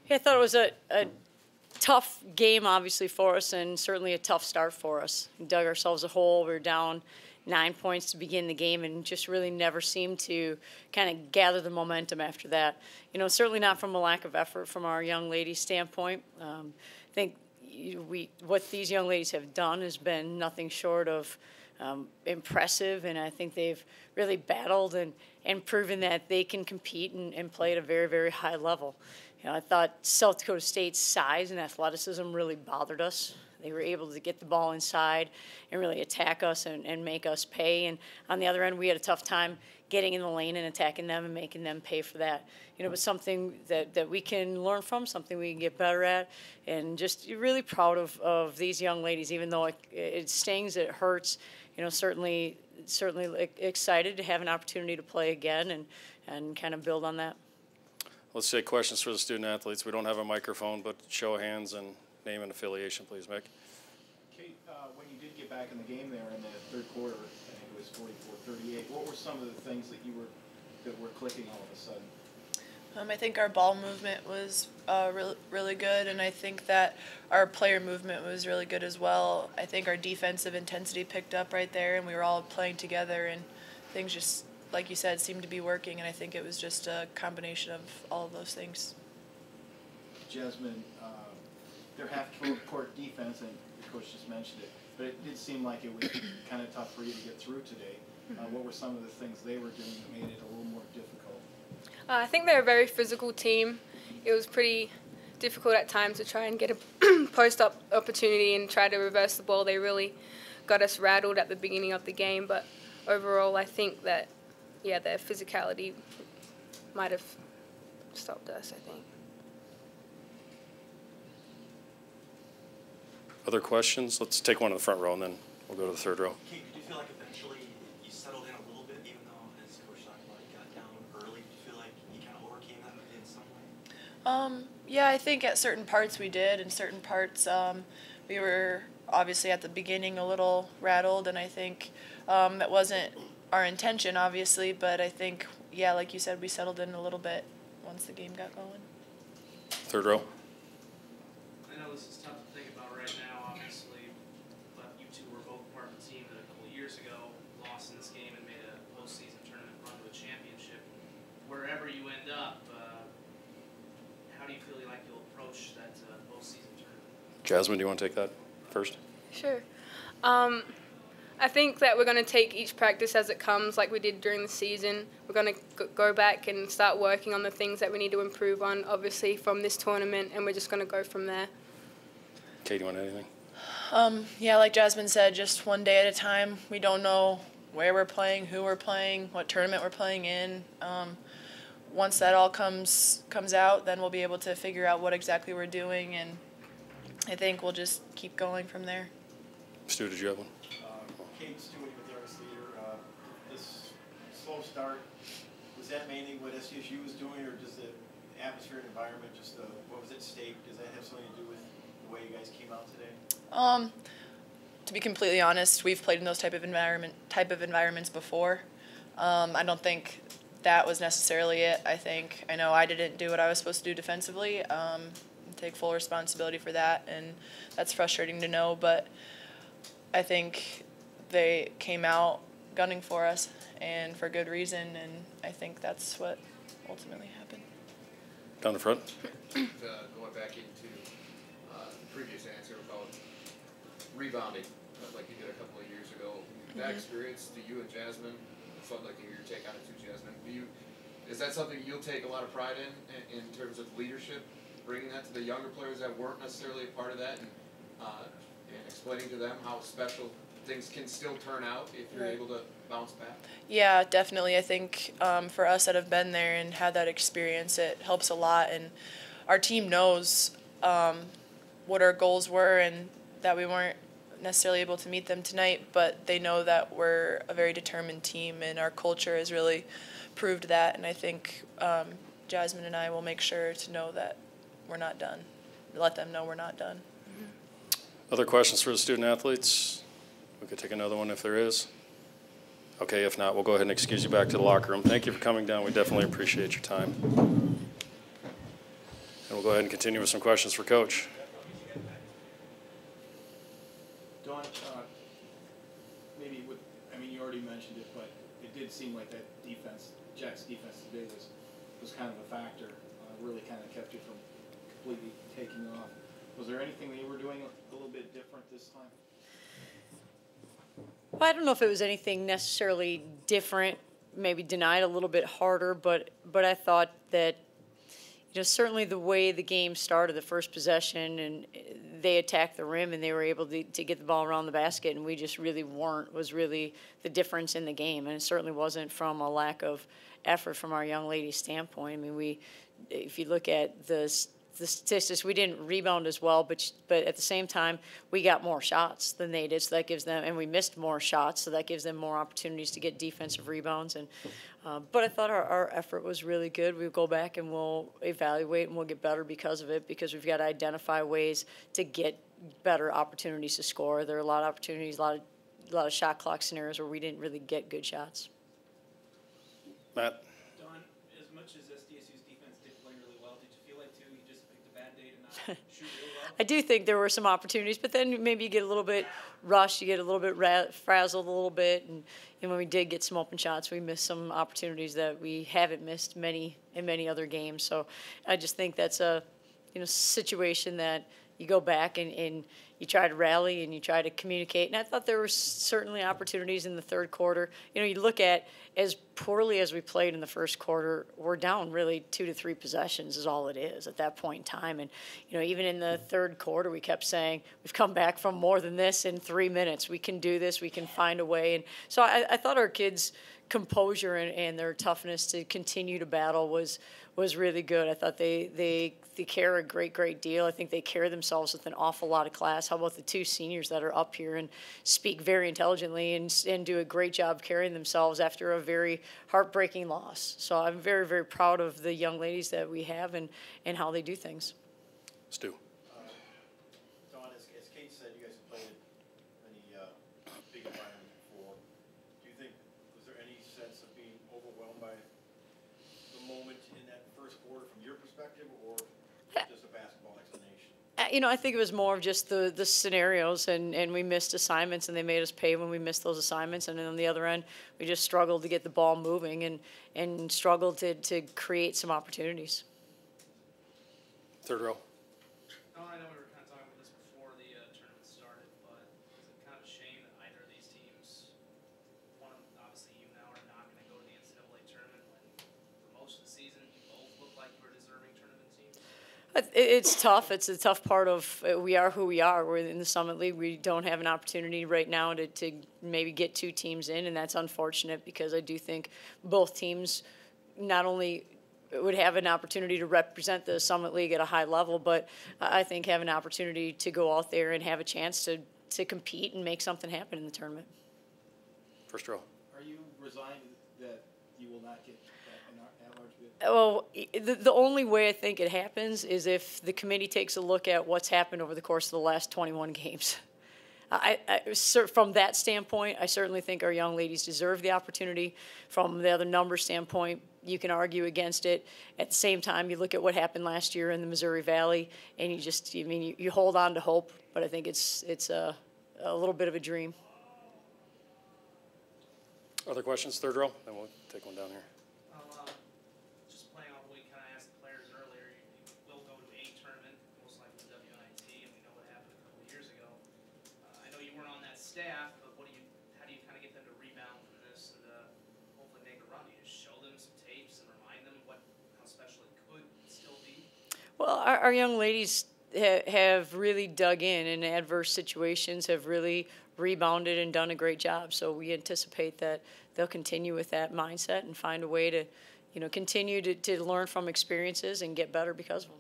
Yeah, I thought it was a tough game, obviously, for us, and certainly a tough start for us. We dug ourselves a hole. We were down 9 points to begin the game and just really never seemed to kind of gather the momentum after that. You know, certainly not from a lack of effort from our young ladies' standpoint. I think what these young ladies have done has been nothing short of impressive, and I think they've really battled and proven that they can compete and play at a very, very high level. You know, I thought South Dakota State's size and athleticism really bothered us. They were able to get the ball inside and really attack us and make us pay. And on the other end, we had a tough time getting in the lane and attacking them and making them pay for that. You know, it was something that we can learn from, something we can get better at, and just really proud of these young ladies, even though it stings, it hurts. You know, certainly excited to have an opportunity to play again and kind of build on that. Let's take questions for the student athletes. We don't have a microphone, but show of hands and name and affiliation, please, Mick. Kate, when you did get back in the game there in the third quarter, I think it was 44-38, what were some of the things that were clicking all of a sudden? I think our ball movement was really good, and I think that our player movement was really good as well. I think our defensive intensity picked up right there, and we were all playing together, and things just, like you said, seemed to be working, and I think it was just a combination of all of those things. Jasmine, their half-court defense, and the coach just mentioned it, but it did seem like it was kind of tough for you to get through today. What were some of the things they were doing that made it a little more difficult? I think they're a very physical team. It was pretty difficult at times to try and get a post-up opportunity and try to reverse the ball. They really got us rattled at the beginning of the game, but overall I think that, yeah, their physicality might have stopped us, I think. Other questions? Let's take one in the front row, and then we'll go to the third row. Kate, did you feel like eventually you settled in a little bit, even though, as Coach talked about, you got down early? Did you feel like you kind of overcame that in some way? Yeah, I think at certain parts we did. In certain parts we were obviously at the beginning a little rattled, and I think that wasn't our intention, obviously, but I think, yeah, like you said, we settled in a little bit once the game got going. Third row. I know this is tough to think about right now, obviously, but you two were both part of a team that a couple of years ago lost in this game and made a postseason tournament run to a championship. Wherever you end up, how do you feel like you'll approach that postseason tournament? Jasmine, do you want to take that first? Sure. I think that we're going to take each practice as it comes, like we did during the season. We're going to go back and start working on the things that we need to improve on, obviously, from this tournament, and we're just going to go from there. Kate, do you want anything? Yeah, like Jasmine said, just one day at a time. We don't know where we're playing, who we're playing, what tournament we're playing in. Once that all comes out, then we'll be able to figure out what exactly we're doing, and I think we'll just keep going from there. Stu, did you have one? Kate Stewart with the Arts Leader, this slow start, was that mainly what SDSU was doing, or does the atmosphere and environment, just what was at stake, does that have something to do with the way you guys came out today? To be completely honest, we've played in those type of environments before. I don't think that was necessarily it. I know I didn't do what I was supposed to do defensively, take full responsibility for that, and that's frustrating to know, but I think they came out gunning for us, and for good reason, and I think that's what ultimately happened. Down the front. Going back into the previous answer about rebounding, like you did a couple of years ago, that experience to you and Jasmine, I'd like to hear your take on it too, Jasmine. Is that something you'll take a lot of pride in terms of leadership, bringing that to the younger players that weren't necessarily a part of that, and explaining to them how special things can still turn out if you're able to bounce back? Yeah, definitely. I think for us that have been there and had that experience, it helps a lot. And our team knows what our goals were and that we weren't necessarily able to meet them tonight, but they know that we're a very determined team, and our culture has really proved that. And I think Jasmine and I will make sure to know that we're not done, let them know we're not done. Other questions for the student athletes? We could take another one if there is. Okay, if not, we'll go ahead and excuse you back to the locker room. Thank you for coming down. We definitely appreciate your time. And we'll go ahead and continue with some questions for Coach. Dawn, maybe with, I mean, you already mentioned it, but it did seem like that defense, Jack's defense today was kind of a factor, really kind of kept you from completely taking off. Was there anything that you were doing a little bit different this time? Well, I don't know if it was anything necessarily different, maybe denied a little bit harder, but I thought that, you know, certainly the way the game started, the first possession, and they attacked the rim and they were able to get the ball around the basket, and we just really weren't, was really the difference in the game. And it certainly wasn't from a lack of effort from our young ladies' standpoint. I mean, if you look at the statistics, we didn't rebound as well, but at the same time, we got more shots than they did, so that gives them, and we missed more shots, so that gives them more opportunities to get defensive rebounds. And but I thought our effort was really good. We'll go back and we'll evaluate and we'll get better because of it, because we've got to identify ways to get better opportunities to score. There are a lot of opportunities, a lot of shot clock scenarios where we didn't really get good shots. Matt? Dawn, as much as SDSU's defense did play really well, did you feel like, too, you just picked a bad day to not shoot really well? I do think there were some opportunities, but then maybe you get a little bit rushed, you get a little bit frazzled a little bit, and when we did get some open shots, we missed some opportunities that we haven't missed in many other games. So I just think that's a situation that you go back and you try to rally and you try to communicate. And I thought there were certainly opportunities in the third quarter. You know, you look at as poorly as we played in the first quarter, we're down really 2 to 3 possessions is all it is at that point in time. And, you know, even in the third quarter, we kept saying, we've come back from more than this in 3 minutes. We can do this. We can find a way. And so I thought our kids' composure and their toughness to continue to battle was really good. I thought they care a great deal. I think they carry themselves with an awful lot of class. How about the 2 seniors that are up here and speak very intelligently and do a great job carrying themselves after a very heartbreaking loss. So I'm very proud of the young ladies that we have and how they do things. Stu. Dawn, as Kate said, you guys have played in many big environments before. Do you think, was there any sense of being overwhelmed by the moment in that first quarter from your perspective, or just a basketball explanation? You know, I think it was more of just the scenarios, and we missed assignments, and they made us pay when we missed those assignments. And then on the other end, we just struggled to get the ball moving and struggled to create some opportunities. Third row. Oh, I know we were kind of talking about this before the tournament started, but is it kind of a shame that either of these teams, one of them, obviously you now, are not going to go to the NCAA tournament when for most of the season you both look like you were deserving tournament teams? It's tough. It's a tough part of we are who we are. We're in the Summit League. We don't have an opportunity right now to maybe get 2 teams in, and that's unfortunate because I do think both teams not only would have an opportunity to represent the Summit League at a high level, but I think have an opportunity to go out there and have a chance to compete and make something happen in the tournament. First row. Are you resigned that you will not get that at-large bid? Well, the only way I think it happens is if the committee takes a look at what's happened over the course of the last 21 games. From that standpoint, I certainly think our young ladies deserve the opportunity. From the other number standpoint, you can argue against it. At the same time, you look at what happened last year in the Missouri Valley, and you hold on to hope, but I think it's a little bit of a dream. Other questions? Third row? Then we'll take one down here. Just playing off what we kind of asked the players earlier, you will go to a tournament, most likely the WNIT, and we know what happened a couple of years ago. I know you weren't on that staff, but how do you kind of get them to rebound from this and hopefully make a run? Do you just show them some tapes and remind them how special it could still be? Well, our young ladies have really dug in adverse situations, have really rebounded and done a great job. So we anticipate that they'll continue with that mindset and find a way to, continue to learn from experiences and get better because of them.